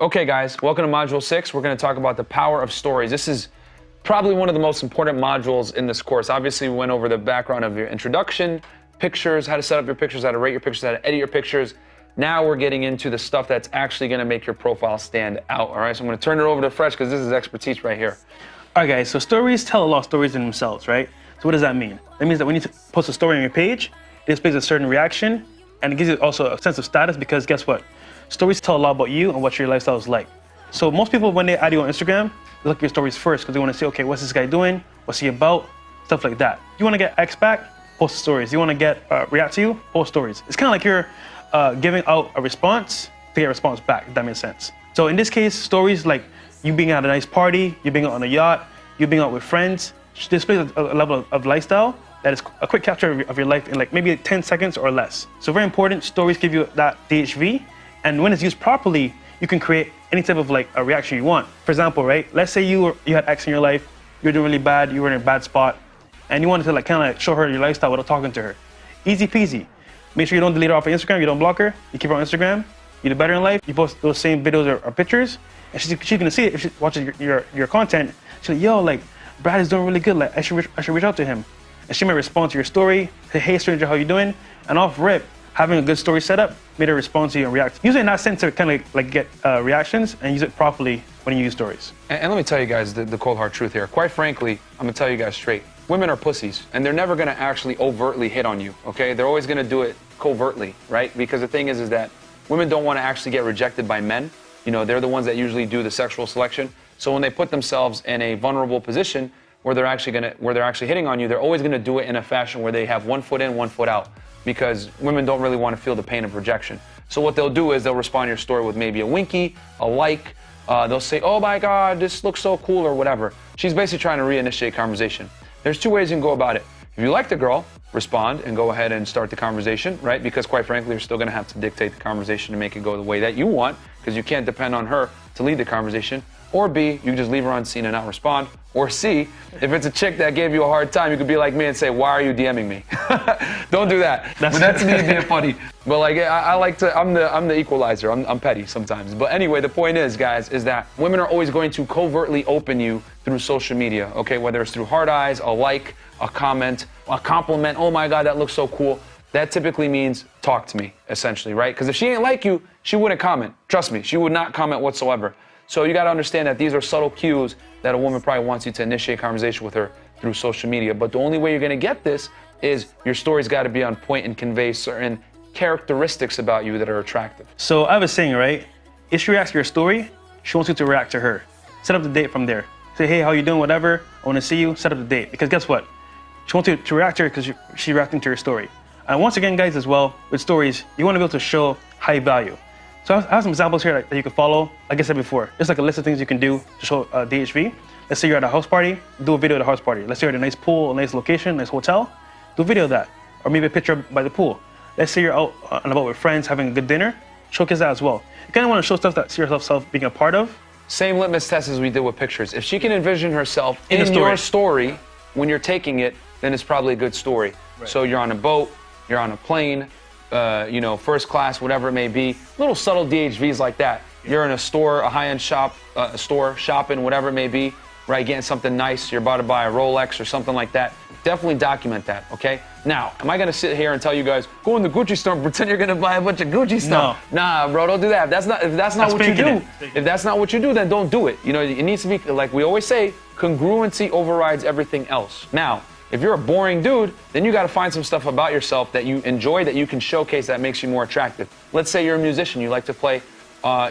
Okay guys, welcome to Module 6. We're going to talk about the power of stories. This is probably one of the most important modules in this course. Obviously, we went over the background of your introduction, pictures, how to set up your pictures, how to rate your pictures, how to edit your pictures. Now we're getting into the stuff that's actually going to make your profile stand out. All right, so I'm going to turn it over to Fresh because this is expertise right here. All right, guys, so stories tell a lot of stories in themselves, right? So what does that mean? That means that when you post a story on your page, it displays a certain reaction, and it gives you also a sense of status because guess what? Stories tell a lot about you and what your lifestyle is like. So most people, when they add you on Instagram, they look at your stories first because they want to see, okay, what's this guy doing? What's he about? Stuff like that. You want to get X back? Post stories. You want to get react to you? Post stories. It's kind of like you're giving out a response to get a response back, if that makes sense. So in this case, stories like you being at a nice party, you being out on a yacht, you being out with friends, displays a level of lifestyle that is a quick capture of your life in like maybe 10 seconds or less. So very important, stories give you that DHV, and when it's used properly, you can create any type of like a reaction you want. For example, right? Let's say you had X in your life, you're doing really bad, you were in a bad spot, and you wanted to like kind of like show her your lifestyle without talking to her. Easy peasy. Make sure you don't delete her off of Instagram, you don't block her, you keep her on Instagram, you do better in life, you post those same videos or pictures, and she's gonna see it if she watches your content. She's like, yo, like, Brad is doing really good, like I should reach out to him. And she might respond to your story, say, hey stranger, how you doing? And off rip, having a good story set up made her respond to you and react. Use it in that sense to kind of like get reactions and use it properly when you use stories. And let me tell you guys the cold hard truth here. Quite frankly, I'm gonna tell you guys straight. Women are pussies, and they're never gonna actually overtly hit on you, okay? They're always gonna do it covertly, right? Because the thing is that women don't wanna actually get rejected by men. You know, they're the ones that usually do the sexual selection. So when they put themselves in a vulnerable position where they're actually hitting on you, they're always gonna do it in a fashion where they have one foot in, one foot out, because women don't really want to feel the pain of rejection. So what they'll do is they'll respond to your story with maybe a winky, a like, they'll say, oh my God, this looks so cool or whatever. She's basically trying to reinitiate conversation. There's two ways you can go about it. If you like the girl, respond and go ahead and start the conversation, right? Because quite frankly, you're still gonna have to dictate the conversation to make it go the way that you want, because you can't depend on her to lead the conversation. Or B, you can just leave her on scene and not respond. Or C, if it's a chick that gave you a hard time, you could be like me and say, why are you DMing me? Don't do that. That's me being funny. But like, I like to, I'm the equalizer. I'm petty sometimes. But anyway, the point is, guys, is that women are always going to covertly open you through social media, okay? Whether it's through hard eyes, a like, a comment, a compliment. Oh my God, that looks so cool. That typically means talk to me, essentially, right? Because if she ain't like you, she wouldn't comment. Trust me, she would not comment whatsoever. So you got to understand that these are subtle cues that a woman probably wants you to initiate conversation with her through social media. But the only way you're going to get this is your story's got to be on point and convey certain characteristics about you that are attractive. So I have a saying, right? If she reacts to your story, she wants you to react to her. Set up the date from there. Say, hey, how you doing? Whatever. I want to see you. Set up the date. Because guess what? She wants you to react to her because she's reacting to your story. And once again, guys, as well, with stories, you want to be able to show high value. So I have some examples here that you can follow. Like I said before, it's like a list of things you can do to show DHV. Let's say you're at a house party, do a video at a house party. Let's say you're at a nice pool, a nice location, nice hotel, do a video of that. Or maybe a picture by the pool. Let's say you're out and about with friends having a good dinner, showcase that as well. You kind of want to show stuff that see yourself being a part of. Same litmus test as we did with pictures. If she can envision herself in your story when you're taking it, then it's probably a good story. Right. So you're on a boat, you're on a plane, you know, first class, whatever it may be, little subtle DHVs like that. You're in a store, a high-end shop, store, shopping, whatever it may be, right? Getting something nice, you're about to buy a Rolex or something like that. Definitely document that, okay? Now, am I gonna sit here and tell you guys, go in the Gucci store and pretend you're gonna buy a bunch of Gucci stuff? No. Nah, bro, don't do that. If that's not what you do, if that's not what you do, then don't do it. You know, it needs to be, like we always say, congruency overrides everything else. Now, if you're a boring dude, then you got to find some stuff about yourself that you enjoy that you can showcase that makes you more attractive. Let's say you're a musician, you like to play,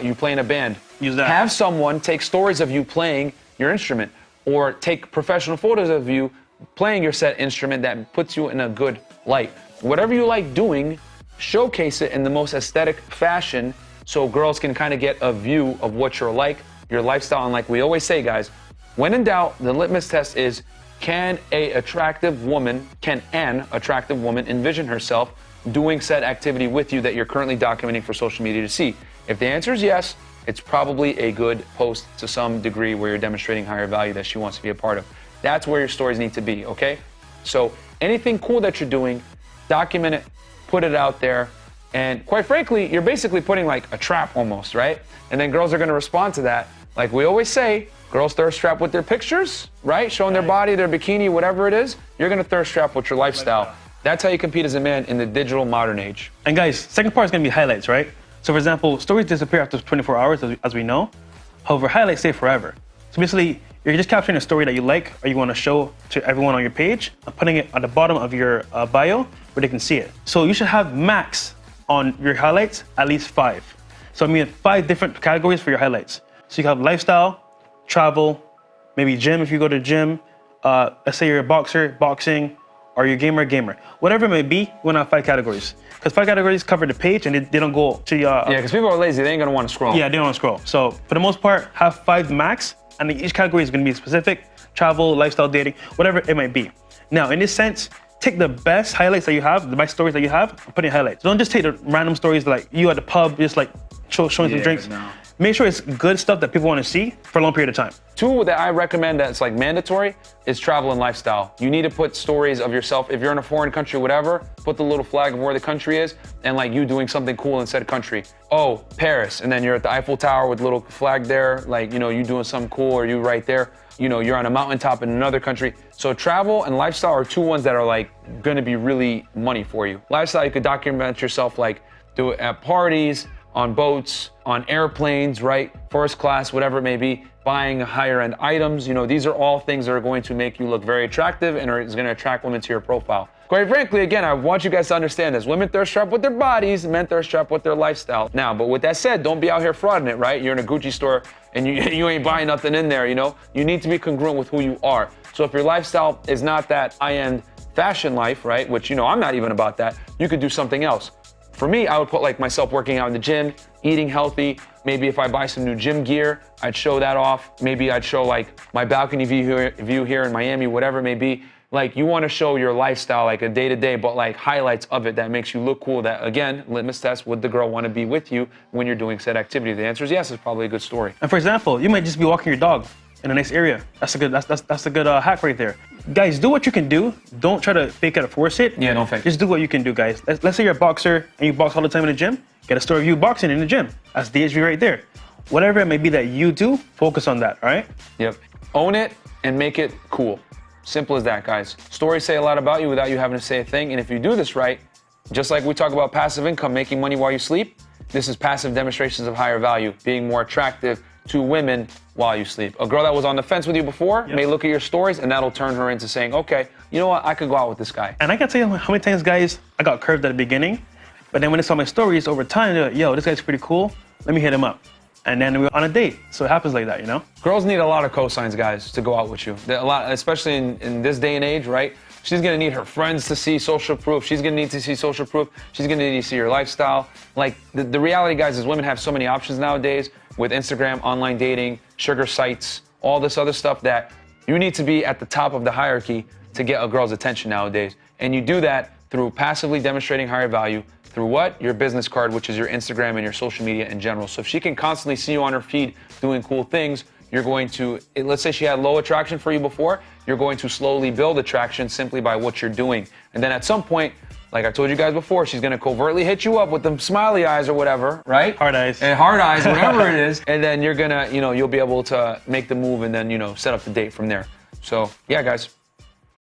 you play in a band. Use that. Have someone take stories of you playing your instrument, or take professional photos of you playing your set instrument that puts you in a good light. Whatever you like doing, showcase it in the most aesthetic fashion so girls can kind of get a view of what you're like, your lifestyle. And like we always say, guys, when in doubt, the litmus test is, can an attractive woman envision herself doing said activity with you that you're currently documenting for social media to see? If the answer is yes, it's probably a good post to some degree where you're demonstrating higher value that she wants to be a part of. That's where your stories need to be, okay? So anything cool that you're doing, document it, put it out there, And quite frankly, you're basically putting like a trap almost, right? And then girls are gonna respond to that. Like we always say, girls thirst trap with their pictures, right? Showing their body, their bikini, whatever it is. You're gonna thirst trap with your lifestyle. That's how you compete as a man in the digital modern age. And guys, second part is gonna be highlights, right? So for example, stories disappear after 24 hours, as we know. However, highlights stay forever. So basically, you're just capturing a story that you like or you wanna show to everyone on your page and putting it at the bottom of your bio where they can see it. So you should have max on your highlights, at least 5. So I mean 5 different categories for your highlights. So you have lifestyle, travel, maybe gym if you go to gym, let's say you're a boxer, boxing, or you're a gamer. Whatever it may be, you want to have 5 categories. Because 5 categories cover the page and they don't go to your... Yeah, because people are lazy, they ain't gonna want to scroll. Yeah, they don't want to scroll. So for the most part, have 5 max, and each category is gonna be specific, travel, lifestyle, dating, whatever it might be. Now, in this sense, take the best highlights that you have, the best stories that you have, and put in highlights. Don't just take the random stories like you at the pub, just like showing some drinks. No. Make sure it's good stuff that people want to see for a long period of time. 2 that I recommend that's like mandatory is travel and lifestyle. You need to put stories of yourself. If you're in a foreign country, whatever, put the little flag of where the country is and like you doing something cool in said country. Oh, Paris, and then you're at the Eiffel Tower with a little flag there, like, you know, you doing something cool or you right there. You know, you're on a mountaintop in another country. So travel and lifestyle are 2 ones that are like gonna be really money for you. Lifestyle, you could document yourself, like do it at parties, on boats, on airplanes, right? First class, whatever it may be, buying higher end items. You know, these are all things that are going to make you look very attractive and is going to attract women to your profile. Quite frankly, again, I want you guys to understand this. Women thirst trap with their bodies, men thirst trap with their lifestyle. Now, but with that said, don't be out here frauding it, right? You're in a Gucci store and you ain't buying nothing in there, you know? You need to be congruent with who you are. So if your lifestyle is not that high-end fashion life, right? Which, you know, I'm not even about that. You could do something else. For me, I would put like myself working out in the gym, eating healthy. Maybe if I buy some new gym gear, I'd show that off. Maybe I'd show like my balcony view here in Miami, whatever it may be. Like you want to show your lifestyle, like a day-to-day, but like highlights of it that makes you look cool. That again, litmus test, would the girl want to be with you when you're doing said activity? The answer is yes, it's probably a good story. And for example, you might just be walking your dog in a nice area. That's a good hack right there. Guys, do what you can do. Don't try to fake it or force it. Yeah, don't fake. Just do what you can do, guys. Let's say you're a boxer and you box all the time in the gym. Get a story of you boxing in the gym. That's DHV right there. Whatever it may be that you do, focus on that, all right? Yep. Own it and make it cool. Simple as that, guys. Stories say a lot about you without you having to say a thing. And if you do this right, just like we talk about passive income, making money while you sleep, this is passive demonstrations of higher value, being more attractive to women while you sleep. A girl that was on the fence with you before may look at your stories and that'll turn her into saying, okay, you know what, I could go out with this guy. And I can tell you how many times, guys, I got curved at the beginning, but then when they saw my stories over time, they're like, yo, this guy's pretty cool, let me hit him up. And then we were on a date. So it happens like that, you know? Girls need a lot of cosigns, guys, to go out with you. A lot, especially in this day and age, right? She's gonna need her friends to see social proof. She's gonna need to see social proof. She's gonna need to see your lifestyle. Like the reality, guys, is women have so many options nowadays with Instagram, online dating, sugar sites, all this other stuff that you need to be at the top of the hierarchy to get a girl's attention nowadays. And you do that through passively demonstrating higher value through what? Your business card, which is your Instagram and your social media in general. So if she can constantly see you on her feed doing cool things, you're going to, let's say she had low attraction for you before, you're going to slowly build attraction simply by what you're doing. And then at some point, like I told you guys before, she's gonna covertly hit you up with them smiley eyes or whatever, right? Hard eyes. And hard eyes, whatever it is. And then you're gonna, you'll be able to make the move and then, set up the date from there. So yeah, guys.